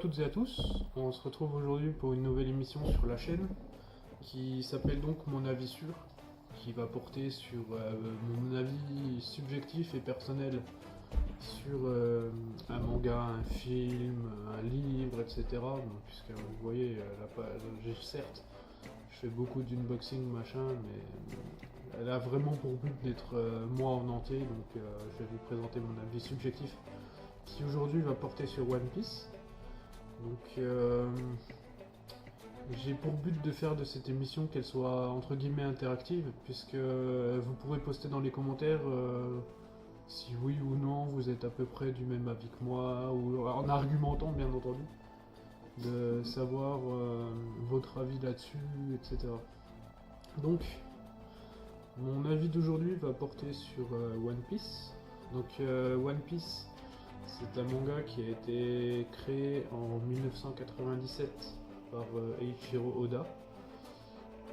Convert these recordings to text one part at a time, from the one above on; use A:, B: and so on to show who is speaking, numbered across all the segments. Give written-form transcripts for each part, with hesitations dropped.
A: toutes et à tous, on se retrouve aujourd'hui pour une nouvelle émission sur la chaîne qui s'appelle donc Mon avis sûr, qui va porter sur mon avis subjectif et personnel sur un manga, un film, un livre, etc. Bon, puisque vous voyez, certes, je fais beaucoup d'unboxing, machin, mais elle a vraiment pour but d'être moi en entier, donc je vais vous présenter mon avis subjectif qui aujourd'hui va porter sur One Piece. Donc j'ai pour but de faire de cette émission qu'elle soit entre guillemets interactive, puisque vous pourrez poster dans les commentaires si oui ou non vous êtes à peu près du même avis que moi, ou en argumentant bien entendu, de savoir votre avis là-dessus, etc. Donc mon avis d'aujourd'hui va porter sur One Piece. Donc One Piece, c'est un manga qui a été créé en 1997 par Eiichiro Oda.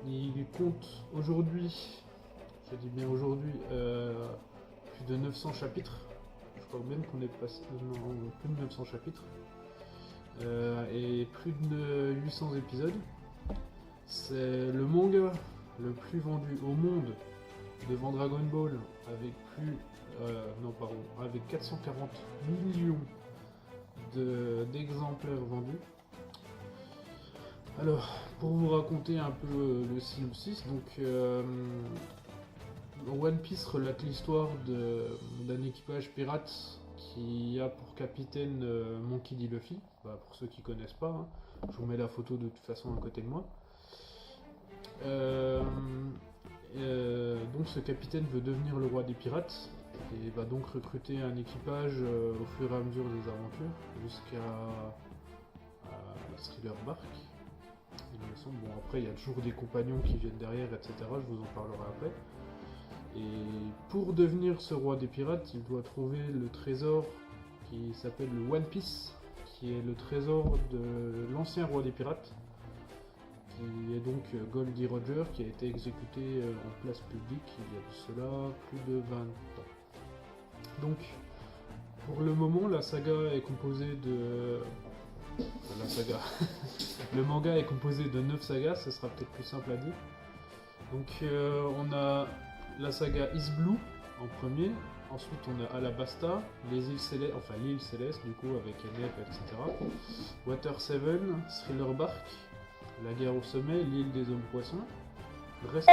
A: Il compte aujourd'hui, je dis bien aujourd'hui, plus de 900 chapitres. Je crois même qu'on est passé plus de 900 chapitres. Et plus de 800 épisodes. C'est le manga le plus vendu au monde devant Dragon Ball avec avec 440 millions d'exemplaires vendus. Alors, pour vous raconter un peu le synopsis, donc One Piece relate l'histoire d'un équipage pirate qui a pour capitaine Monkey D. Luffy. Bah, pour ceux qui connaissent pas, hein, je vous mets la photo de toute façon à côté de moi. Donc ce capitaine veut devenir le roi des pirates et va donc recruter un équipage au fur et à mesure des aventures jusqu'à Thriller Bark. Il me semble. Bon, après il y a toujours des compagnons qui viennent derrière, etc. Je vous en parlerai après. Et pour devenir ce roi des pirates, il doit trouver le trésor qui s'appelle le One Piece, qui est le trésor de l'ancien roi des pirates, qui est donc Goldie Roger, qui a été exécuté en place publique il y a de cela plus de 20 ans. Donc, pour le moment, la saga est composée de... La saga... le manga est composé de 9 sagas, ce sera peut-être plus simple à dire. Donc, on a la saga Is Blue en premier, ensuite on a Alabasta, les îles Célestes, enfin l'île Céleste du coup avec Enep, etc. Water 7, Thriller Bark, La guerre au sommet, l'île des hommes poissons. Reste...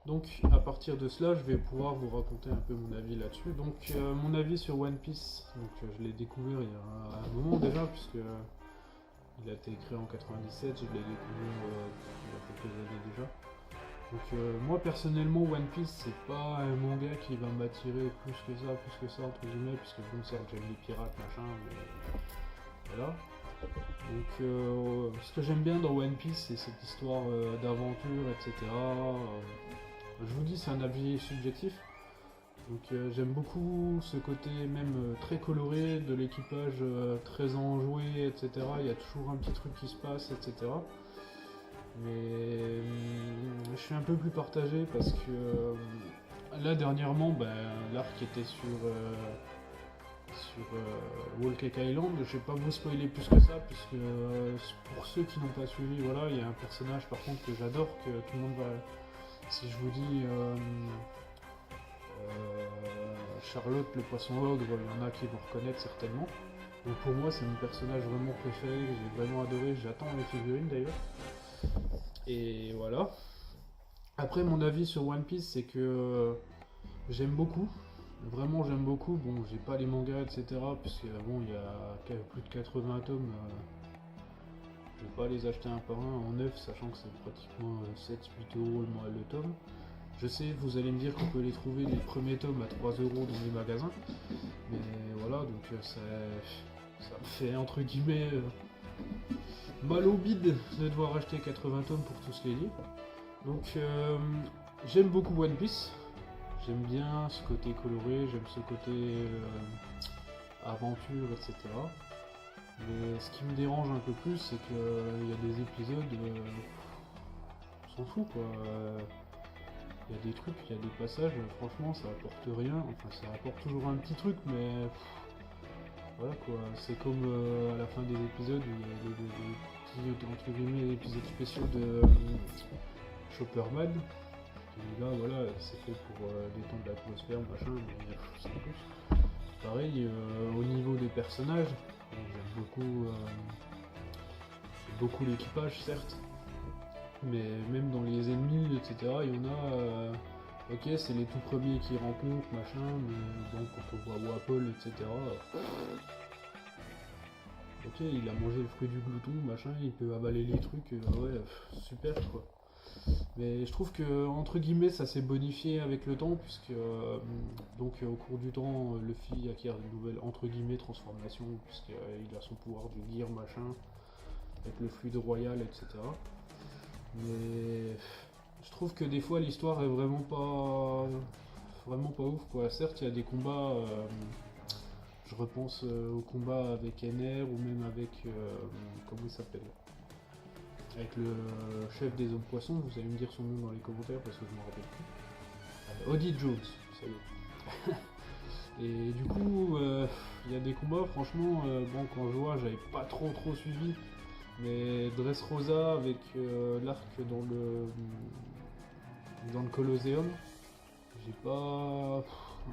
A: Donc à partir de cela, je vais pouvoir vous raconter un peu mon avis là-dessus. Donc mon avis sur One Piece, donc je l'ai découvert il y a un moment déjà, puisque il a été créé en 97, je l'ai découvert il y a quelques années déjà. Donc moi personnellement, One Piece c'est pas un manga qui va m'attirer plus que ça entre guillemets, puisque bon certes j'aime les pirates machin, mais voilà. Donc ce que j'aime bien dans One Piece c'est cette histoire d'aventure, etc. Je vous dis c'est un avis subjectif. Donc j'aime beaucoup ce côté même très coloré de l'équipage, très enjoué, etc. Il y a toujours un petit truc qui se passe, etc. Mais je suis un peu plus partagé parce que là dernièrement, l'arc était sur Whole Cake Island. Je vais pas vous spoiler plus que ça, puisque pour ceux qui n'ont pas suivi, voilà, il y a un personnage par contre que j'adore, que tout le monde va... Si je vous dis Charlotte le poisson ogre, il y en a qui vont reconnaître certainement. Donc pour moi c'est mon personnage vraiment préféré, que j'ai vraiment adoré, j'attends les figurines d'ailleurs. Et voilà. Après mon avis sur One Piece c'est que j'aime beaucoup. Vraiment j'aime beaucoup. Bon j'ai pas les mangas etc. Puisque bon il y a plus de 80 tomes. Je vais pas les acheter un par un en neuf, sachant que c'est pratiquement 7-8 euros le tome. Je sais, vous allez me dire qu'on peut les trouver les premiers tomes à 3 euros dans les magasins. Mais voilà, donc ça me fait entre guillemets mal au bide de devoir acheter 80 tomes pour tous les livres. Donc j'aime beaucoup One Piece. J'aime bien ce côté coloré, j'aime ce côté aventure, etc. Mais ce qui me dérange un peu plus, c'est qu'il y a des épisodes, on s'en fout quoi. il y a des trucs, il y a des passages, franchement ça apporte rien, enfin ça apporte toujours un petit truc, mais voilà quoi, c'est comme à la fin des épisodes où il y a des petits, entre guillemets, les épisodes spéciaux de Chopperman, et là voilà, c'est fait pour détendre l'atmosphère, machin, mais sans plus. Pareil, au niveau des personnages, j'aime beaucoup l'équipage certes, mais même dans les ennemis, etc., il y en a, ok, c'est les tout premiers qui rencontrent, machin, mais bon, quand on voit Wapol, etc., ok, il a mangé le fruit du glouton, machin, il peut avaler les trucs, ouais, super quoi. Mais je trouve que, entre guillemets, ça s'est bonifié avec le temps, puisque, donc, au cours du temps, Luffy acquiert de nouvelles, entre guillemets, transformations, puisqu'il a son pouvoir du gear, machin, avec le fluide royal, etc. Mais je trouve que des fois l'histoire est vraiment pas ouf quoi. Certes il y a des combats, je repense au combat avec NR ou même avec comment il s'appelle, avec le chef des hommes poissons, vous allez me dire son nom dans les commentaires parce que je m'en rappelle plus. Odie Jones, ça y est. Et du coup il y a des combats franchement, bon quand je vois j'avais pas trop suivi. Mais Dressrosa avec l'arc dans le Colosseum, j'ai pas...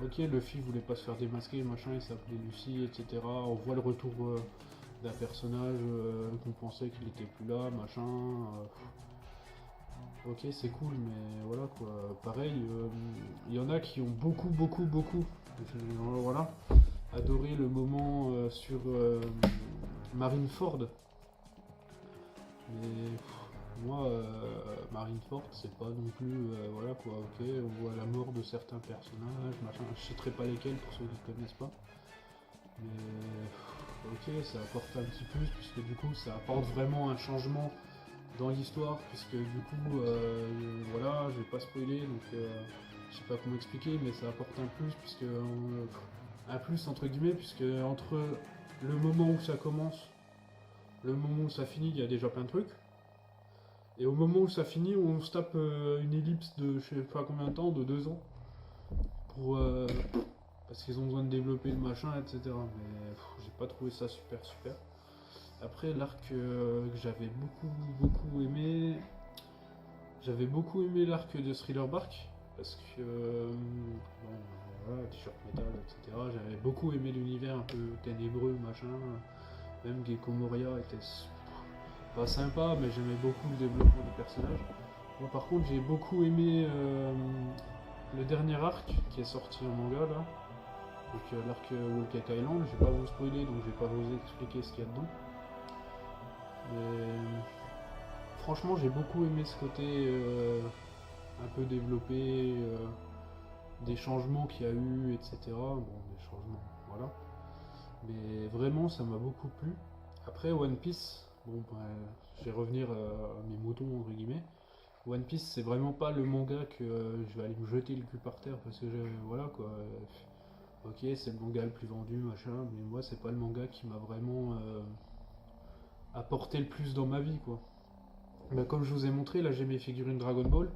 A: Ok, Luffy voulait pas se faire démasquer, machin, il s'appelait Lucy, etc. On voit le retour d'un personnage qu'on pensait qu'il était plus là, machin. Ok, c'est cool, mais voilà quoi. Pareil, il y en a qui ont beaucoup, voilà, adoré le moment sur Marineford. Mais moi, Marineford, c'est pas non plus, voilà quoi, ok, on voit la mort de certains personnages, machin, je citerai pas lesquels pour ceux qui connaissent pas, mais ok, ça apporte un petit plus, puisque du coup, ça apporte vraiment un changement dans l'histoire, puisque du coup, voilà, je vais pas spoiler, donc je sais pas comment expliquer, mais ça apporte un plus, puisque, un plus entre guillemets, puisque entre le moment où ça commence, le moment où ça finit, il y a déjà plein de trucs. Et au moment où ça finit, on se tape une ellipse de je sais pas combien de temps, de 2 ans. Pour, parce qu'ils ont besoin de développer le machin, etc. Mais j'ai pas trouvé ça super. Après, l'arc que j'avais beaucoup aimé. J'avais beaucoup aimé l'arc de Thriller Bark. Parce que. Bon, voilà, t-shirt métal, etc. J'avais beaucoup aimé l'univers un peu ténébreux, machin. Même Gecko Moria était pas sympa, mais j'aimais beaucoup le développement du personnage. Bon, par contre, j'ai beaucoup aimé le dernier arc qui est sorti en manga là. Donc l'arc Whole Island, je vais pas vous spoiler, donc je vais pas vous expliquer ce qu'il y a dedans. Mais franchement, j'ai beaucoup aimé ce côté un peu développé, des changements qu'il y a eu, etc. Bon, des changements, voilà. Mais vraiment, ça m'a beaucoup plu. Après, One Piece, bon, bah, je vais revenir à mes moutons, entre guillemets. One Piece, c'est vraiment pas le manga que je vais aller me jeter le cul par terre parce que voilà quoi. Ok, c'est le manga le plus vendu, machin, mais moi, c'est pas le manga qui m'a vraiment apporté le plus dans ma vie, quoi. Bah, comme je vous ai montré, là j'ai mes figurines Dragon Ball.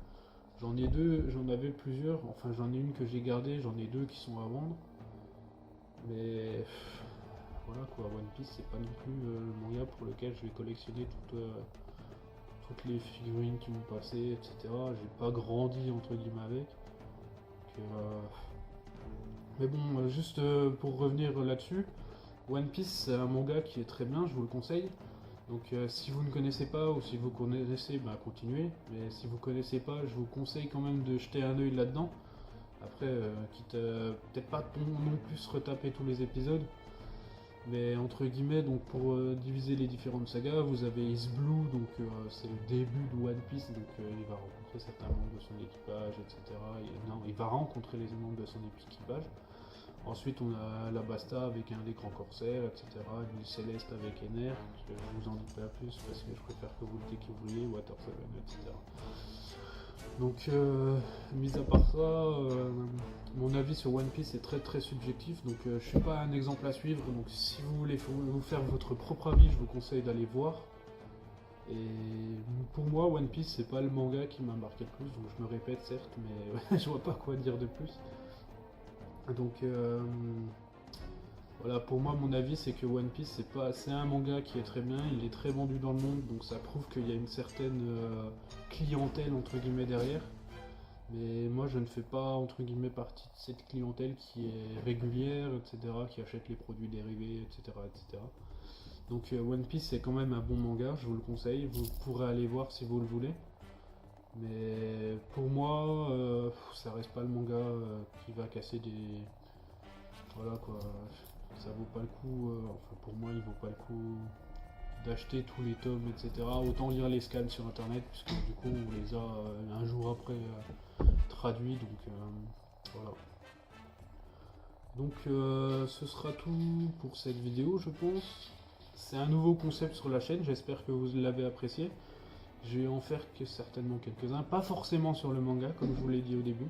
A: J'en ai deux, j'en avais plusieurs, enfin j'en ai une que j'ai gardée, j'en ai deux qui sont à vendre. Mais voilà quoi, One Piece c'est pas non plus le manga pour lequel je vais collectionner toutes les figurines qui m'ont passé, etc. J'ai pas grandi entre guillemets avec. Mais bon, juste pour revenir là-dessus, One Piece c'est un manga qui est très bien, je vous le conseille. Donc si vous ne connaissez pas ou si vous connaissez, bah continuez. Mais si vous connaissez pas, je vous conseille quand même de jeter un œil là-dedans. Après, quitte peut-être pas non plus retaper tous les épisodes. Mais entre guillemets, donc pour diviser les différentes sagas, vous avez Is Blue, donc c'est le début de One Piece, donc il va rencontrer certains membres de son équipage, etc. Non, il va rencontrer les membres de son équipage. Ensuite, on a la Basta avec un des grands corsaires, etc. L'île Céleste avec Ener, je vous en dis pas plus parce que je préfère que vous le découvriez, Water 7, etc. Donc, mis à part ça, mon avis sur One Piece est très subjectif, donc je suis pas un exemple à suivre, donc si vous voulez vous faire votre propre avis, je vous conseille d'aller voir. Et pour moi, One Piece, c'est pas le manga qui m'a marqué le plus, donc je me répète certes, mais je vois pas quoi dire de plus. Donc voilà, pour moi, mon avis, c'est que One Piece, c'est un manga qui est très bien, il est très vendu dans le monde, donc ça prouve qu'il y a une certaine clientèle entre guillemets derrière. Mais moi, je ne fais pas entre guillemets partie de cette clientèle qui est régulière, etc., qui achète les produits dérivés, etc., etc. Donc One Piece, c'est quand même un bon manga, je vous le conseille, vous pourrez aller voir si vous le voulez. Mais pour moi, ça reste pas le manga qui va casser des. Voilà quoi, ça vaut pas le coup, enfin pour moi il vaut pas le coup d'acheter tous les tomes, etc. Autant lire les scans sur internet, puisque du coup on les a un jour après traduits, donc voilà. Donc ce sera tout pour cette vidéo je pense. C'est un nouveau concept sur la chaîne, j'espère que vous l'avez apprécié. Je vais en faire que certainement quelques-uns, pas forcément sur le manga comme je vous l'ai dit au début,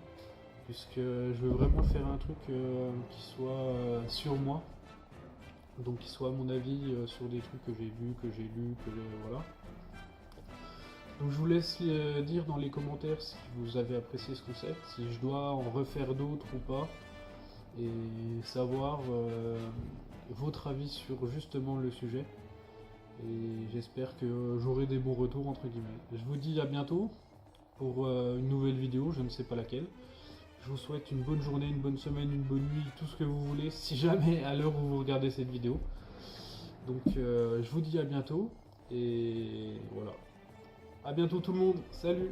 A: puisque je veux vraiment faire un truc qui soit sur moi, donc qui soit à mon avis sur des trucs que j'ai vus, que j'ai lus, voilà. Donc je vous laisse dire dans les commentaires si vous avez apprécié ce concept, si je dois en refaire d'autres ou pas, et savoir votre avis sur justement le sujet. Et j'espère que j'aurai des bons retours entre guillemets. Je vous dis à bientôt pour une nouvelle vidéo, je ne sais pas laquelle. Je vous souhaite une bonne journée, une bonne semaine, une bonne nuit, tout ce que vous voulez, si jamais à l'heure où vous regardez cette vidéo. Donc je vous dis à bientôt, et voilà. À bientôt tout le monde, salut!